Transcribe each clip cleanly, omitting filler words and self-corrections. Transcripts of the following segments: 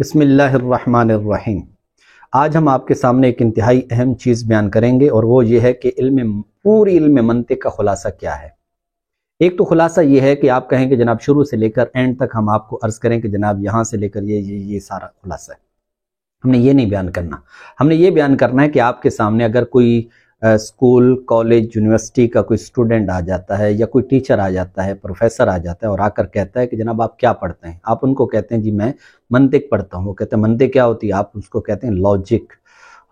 بسم اللہ الرحمن الرحیم۔ آج ہم آپ کے سامنے ایک انتہائی اہم چیز بیان کریں گے، اور وہ یہ ہے کہ پوری علم منطق کا خلاصہ کیا ہے۔ ایک تو خلاصہ یہ ہے کہ آپ کہیں کہ جناب شروع سے لے کر اینڈ تک ہم آپ کو عرض کریں کہ جناب یہاں سے لے کر یہ سارا خلاصہ ہے۔ ہم نے یہ نہیں بیان کرنا، ہم نے یہ بیان کرنا ہے کہ آپ کے سامنے اگر کوئی اسکول، کالج، یونیورسٹی کا کوئی اسٹوڈنٹ آ جاتا ہے یا کوئی ٹیچر آ جاتا ہے، پروفیسر آ جاتا ہے اور آ کر کہتا ہے کہ جناب آپ کیا پڑھتے ہیں، آپ ان کو کہتے ہیں جی میں منطق پڑھتا ہوں، وہ کہتے ہیں منطق کیا ہوتی ہے، آپ اس کو کہتے ہیں لاجک۔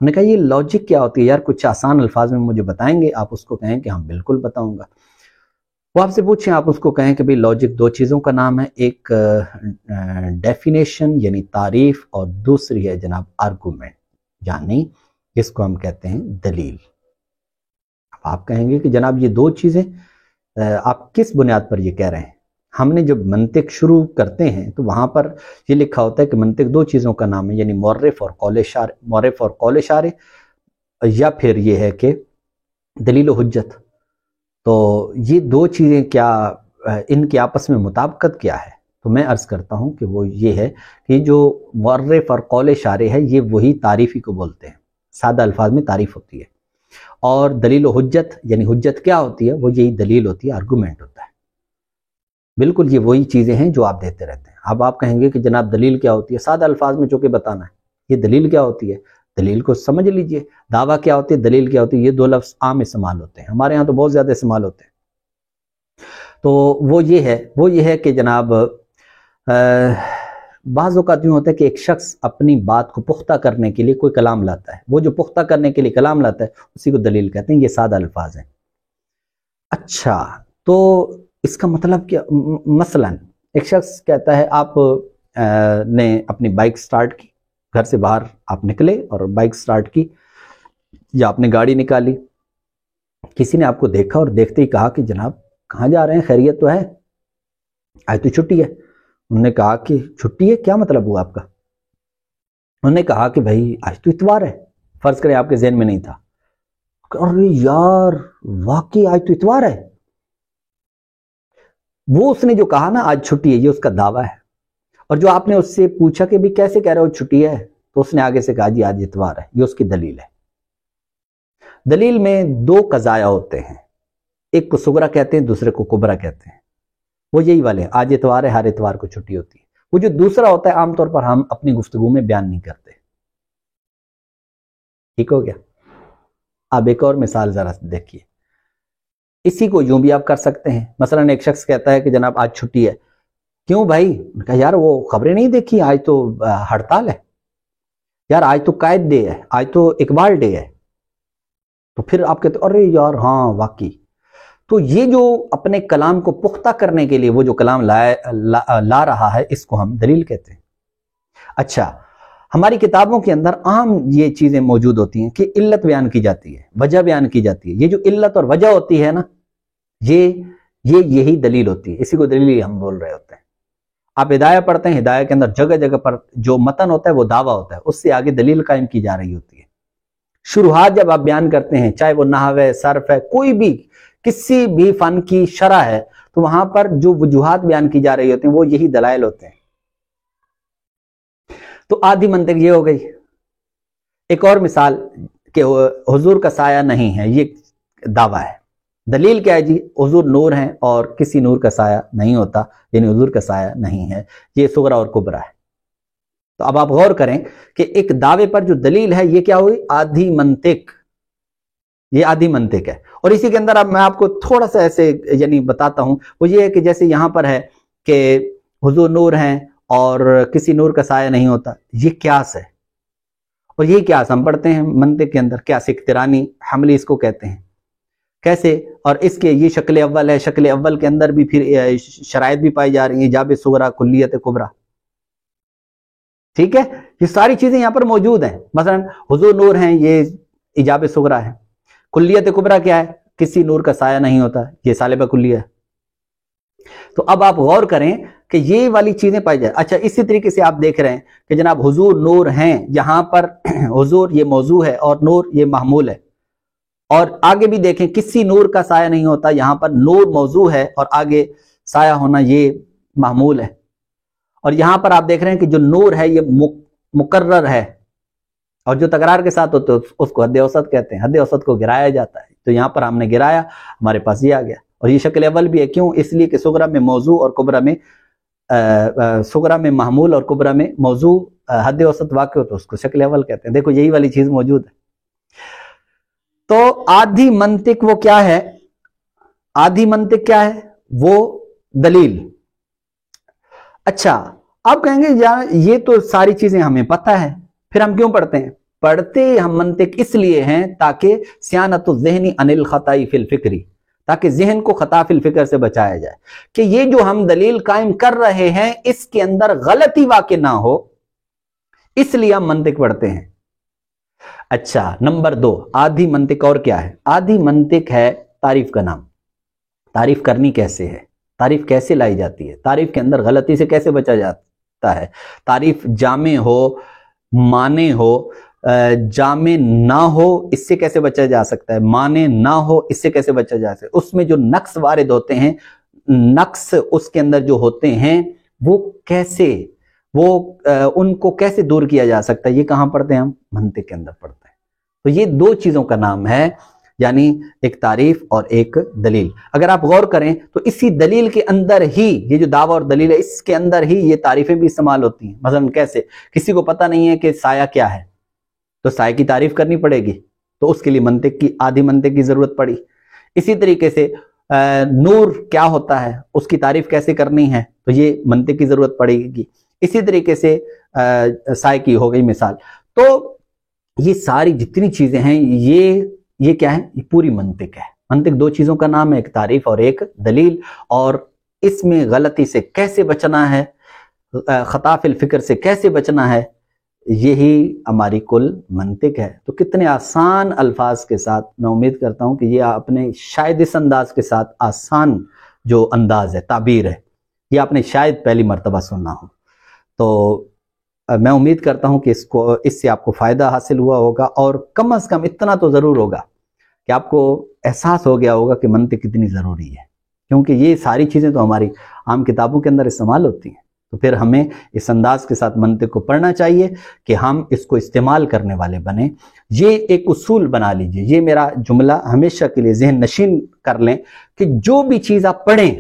ہم نے کہا یہ لاجک کیا ہوتی ہے یار، کچھ آسان الفاظ میں مجھے بتائیں گے؟ آپ اس کو کہیں کہ ہاں بالکل بتاؤں گا۔ وہ آپ سے پوچھیں، آپ اس کو کہیں کہ بھئی لاجک دو چیزوں کا نام ہے، ایک ڈیفینیشن یعنی تعریف، اور دوسری ہے جناب آرگومنٹ یعنی جس کو ہم کہتے ہیں دلیل۔ آپ کہیں گے کہ جناب یہ دو چیزیں آپ کس بنیاد پر یہ کہہ رہے ہیں؟ ہم نے جب منطق شروع کرتے ہیں تو وہاں پر یہ لکھا ہوتا ہے کہ منطق دو چیزوں کا نام ہے، یعنی مورف اور قول اشارے، یا پھر یہ ہے کہ دلیل و حجت۔ تو یہ دو چیزیں کیا ان کی آپس میں مطابقت کیا ہے؟ تو میں عرض کرتا ہوں کہ وہ یہ ہے کہ جو مورف اور قول اشارے ہے یہ وہی تعریفی کو بولتے ہیں، سادہ الفاظ میں تعریف ہوتی ہے، اور دلیل و حجت یعنی حجت کیا ہوتی ہے؟ وہ یہی دلیل ہوتی ہے، آرگومنٹ ہوتا ہے۔ بالکل یہ وہی چیزیں ہیں جو آپ دیتے رہتے ہیں۔ اب آپ کہیں گے کہ جناب دلیل کیا ہوتی ہے؟ سادہ الفاظ میں چونکہ بتانا ہے، یہ دلیل کیا ہوتی ہے؟ دلیل کو سمجھ لیجئے۔ دعویٰ کیا ہوتی ہے؟ دلیل کیا ہوتی ہے؟ یہ دو لفظ عام استعمال ہوتے ہیں، ہمارے ہاں تو بہت زیادہ استعمال ہوتے ہیں۔ تو وہ یہ ہے کہ جناب بعض اوقات یوں ہوتا ہے کہ ایک شخص اپنی بات کو پختہ کرنے کے لیے کوئی کلام لاتا ہے، وہ جو پختہ کرنے کے لیے کلام لاتا ہے اسی کو دلیل کہتے ہیں۔ یہ سادہ الفاظ ہیں۔ اچھا، تو اس کا مطلب کیا؟ مثلا ایک شخص کہتا ہے آپ نے اپنی بائک سٹارٹ کی، گھر سے باہر آپ نکلے اور بائک سٹارٹ کی، یا آپ نے گاڑی نکالی، کسی نے آپ کو دیکھا اور دیکھتے ہی کہا کہ جناب کہاں جا رہے ہیں، خیریت تو ہے؟ آج تو چھٹی ہے۔ انہوں نے کہا کہ چھٹی ہے، کیا مطلب ہوا آپ کا؟ انہوں نے کہا کہ بھائی آج تو اتوار ہے، فرض کریں آپ کے ذہن میں نہیں تھا، ارے یار واقعی آج تو اتوار ہے۔ وہ اس نے جو کہا نا آج چھٹی ہے، یہ اس کا دعویٰ ہے، اور جو آپ نے اس سے پوچھا کہ بھی کیسے کہہ رہے ہو چھٹی ہے، تو اس نے آگے سے کہا جی آج اتوار ہے، یہ اس کی دلیل ہے۔ دلیل میں دو قضایا ہوتے ہیں، ایک کو صغرا کہتے ہیں، دوسرے کو کبرا کہتے ہیں۔ وہ یہی والے ہیں، آج اتوار ہے، ہر اتوار کو چھٹی ہوتی ہے۔ وہ جو دوسرا ہوتا ہے عام طور پر ہم اپنی گفتگو میں بیان نہیں کرتے۔ ٹھیک ہو گیا؟ اب ایک اور مثال ذرا دیکھیے، اسی کو یوں بھی آپ کر سکتے ہیں۔ مثلا ایک شخص کہتا ہے کہ جناب آج چھٹی ہے، کیوں بھائی؟ کہا یار وہ خبریں نہیں دیکھی، آج تو ہڑتال ہے، یار آج تو قائد ڈے ہے، آج تو اقبال ڈے ہے۔ تو پھر آپ کہتے ارے یار ہاں واقعی۔ تو یہ جو اپنے کلام کو پختہ کرنے کے لیے وہ جو کلام لا رہا ہے، اس کو ہم دلیل کہتے ہیں۔ اچھا، ہماری کتابوں کے اندر عام یہ چیزیں موجود ہوتی ہیں کہ علت بیان کی جاتی ہے، وجہ بیان کی جاتی ہے۔ یہ جو علت اور وجہ ہوتی ہے نا، یہی دلیل ہوتی ہے، اسی کو دلیل ہم بول رہے ہوتے ہیں۔ آپ ہدایہ پڑھتے ہیں، ہدایہ کے اندر جگہ جگہ پر جو متن ہوتا ہے وہ دعویٰ ہوتا ہے، اس سے آگے دلیل قائم کی جا رہی ہوتی ہے۔ شروحات جب آپ بیان کرتے ہیں، چاہے وہ نحو ہے، صرف ہے، کوئی بھی کسی بھی فن کی شرح ہے، تو وہاں پر جو وجوہات بیان کی جا رہی ہوتی ہیں وہ یہی دلائل ہوتے ہیں۔ تو آدھی منطق یہ ہو گئی۔ ایک اور مثال کہ حضور کا سایہ نہیں ہے، یہ دعویٰ ہے۔ دلیل کیا ہے جی؟ حضور نور ہیں اور کسی نور کا سایہ نہیں ہوتا، یعنی حضور کا سایہ نہیں ہے۔ یہ صغرا اور کبرا ہے۔ تو اب آپ غور کریں کہ ایک دعوے پر جو دلیل ہے یہ کیا ہوئی؟ آدھی منطق۔ یہ آدھی منطق ہے۔ اور اسی کے اندر اب میں آپ کو تھوڑا سا ایسے یعنی بتاتا ہوں، وہ یہ ہے کہ جیسے یہاں پر ہے کہ حضور نور ہیں اور کسی نور کا سایہ نہیں ہوتا، یہ قیاس ہے۔ اور یہ قیاس ہم پڑھتے ہیں منطق کے اندر، قیاس اقترانی حملی اس کو کہتے ہیں۔ کیسے؟ اور اس کے یہ شکل اول ہے، شکل اول کے اندر بھی پھر شرائط بھی پائی جا رہی ہیں، ایجاب صغرا، کلیت کبرا۔ ٹھیک ہے؟ یہ ساری چیزیں یہاں پر موجود ہیں۔ مثلا حضور نور ہیں، یہ ایجاب صغرا ہے۔ کلیت کبرا کیا ہے؟ کسی نور کا سایہ نہیں ہوتا، یہ سالبہ کلیہ ہے۔ تو اب آپ غور کریں کہ یہ والی چیزیں پائی جائیں۔ اچھا، اسی طریقے سے آپ دیکھ رہے ہیں کہ جناب حضور نور ہیں، یہاں پر حضور یہ موضوع ہے اور نور یہ محمول ہے۔ اور آگے بھی دیکھیں کسی نور کا سایہ نہیں ہوتا، یہاں پر نور موضوع ہے اور آگے سایہ ہونا یہ محمول ہے۔ اور یہاں پر آپ دیکھ رہے ہیں کہ جو نور ہے یہ مقرر ہے، اور جو تکرار کے ساتھ ہوتے ہیں اس کو حد اوسط کہتے ہیں، حد اوسط کو گرایا جاتا ہے۔ تو یہاں پر ہم نے گرایا، ہمارے پاس یہ آ گیا، اور یہ شکل اول بھی ہے، کیوں؟ اس لیے کہ صغرا میں موضوع اور کبرا میں صغرا میں محمول اور کبرا میں موضوع حد اوسط واقع ہو تو اس کو شکل اول کہتے ہیں۔ دیکھو یہی والی چیز موجود ہے۔ تو آدھی منطق وہ کیا ہے؟ آدھی منطق کیا ہے؟ وہ دلیل۔ اچھا، آپ کہیں گے یار یہ تو ساری چیزیں ہمیں پتہ ہے، پھر ہم کیوں پڑھتے ہیں؟ پڑھتے ہم منطق اس لیے ہیں تاکہ سیانت الذہنی عن الخطائی فی الفکری، تاکہ ذہن کو خطا فی الفکر سے بچایا جائے، کہ یہ جو ہم دلیل قائم کر رہے ہیں اس کے اندر غلطی واقع نہ ہو، اس لیے ہم منطق پڑھتے ہیں۔ اچھا، نمبر 2، آدھی منطق اور کیا ہے؟ آدھی منطق ہے تعریف کا نام۔ تعریف کرنی کیسے ہے؟ تعریف کیسے لائی جاتی ہے؟ تعریف کے اندر غلطی سے کیسے بچا جاتا ہے؟ تعریف جامع ہو، مانے ہو، جامع نہ ہو، اس سے کیسے بچا جا سکتا ہے؟ مانے نہ ہو، اس سے کیسے بچا جا سکتا ہے؟ اس میں جو نقص وارد ہوتے ہیں، نقص اس کے اندر جو ہوتے ہیں وہ کیسے، ان کو کیسے دور کیا جا سکتا ہے؟ یہ کہاں پڑھتے ہیں ہم؟ منطق کے اندر پڑھتے ہیں۔ تو یہ 2 چیزوں کا نام ہے، یعنی ایک تعریف اور ایک دلیل۔ اگر آپ غور کریں تو اسی دلیل کے اندر ہی یہ جو دعویٰ اور دلیل ہے، اس کے اندر ہی یہ تعریفیں بھی استعمال ہوتی ہیں۔ مثلا کیسے؟ کسی کو پتہ نہیں ہے کہ سایہ کیا ہے، تو سایہ کی تعریف کرنی پڑے گی، تو اس کے لیے منطق کی، آدھی منطق کی ضرورت پڑی۔ اسی طریقے سے نور کیا ہوتا ہے، اس کی تعریف کیسے کرنی ہے، تو یہ منطق کی ضرورت پڑے گی۔ اسی طریقے سے سایہ کی ہو گئی مثال۔ تو یہ ساری جتنی چیزیں ہیں یہ کیا ہے؟ یہ پوری منطق ہے۔ منطق 2 چیزوں کا نام ہے، ایک تعریف اور ایک دلیل، اور اس میں غلطی سے کیسے بچنا ہے، خطا فی الفکر سے کیسے بچنا ہے، یہی ہماری کل منطق ہے۔ تو کتنے آسان الفاظ کے ساتھ، میں امید کرتا ہوں کہ یہ اپنے شاید اس انداز کے ساتھ، آسان جو انداز ہے، تعبیر ہے، یہ آپ نے شاید پہلی مرتبہ سننا ہو۔ تو میں امید کرتا ہوں کہ اس سے آپ کو فائدہ حاصل ہوا ہوگا، اور کم از کم اتنا تو ضرور ہوگا کہ آپ کو احساس ہو گیا ہوگا کہ منطق کتنی ضروری ہے، کیونکہ یہ ساری چیزیں تو ہماری عام کتابوں کے اندر استعمال ہوتی ہیں۔ تو پھر ہمیں اس انداز کے ساتھ منطق کو پڑھنا چاہیے کہ ہم اس کو استعمال کرنے والے بنیں۔ یہ ایک اصول بنا لیجئے، یہ میرا جملہ ہمیشہ کے لیے ذہن نشین کر لیں کہ جو بھی چیز آپ پڑھیں،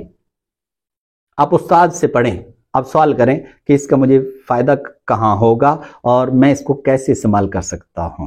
آپ استاد سے پڑھیں، آپ سوال کریں کہ اس کا مجھے فائدہ کہاں ہوگا اور میں اس کو کیسے استعمال کر سکتا ہوں۔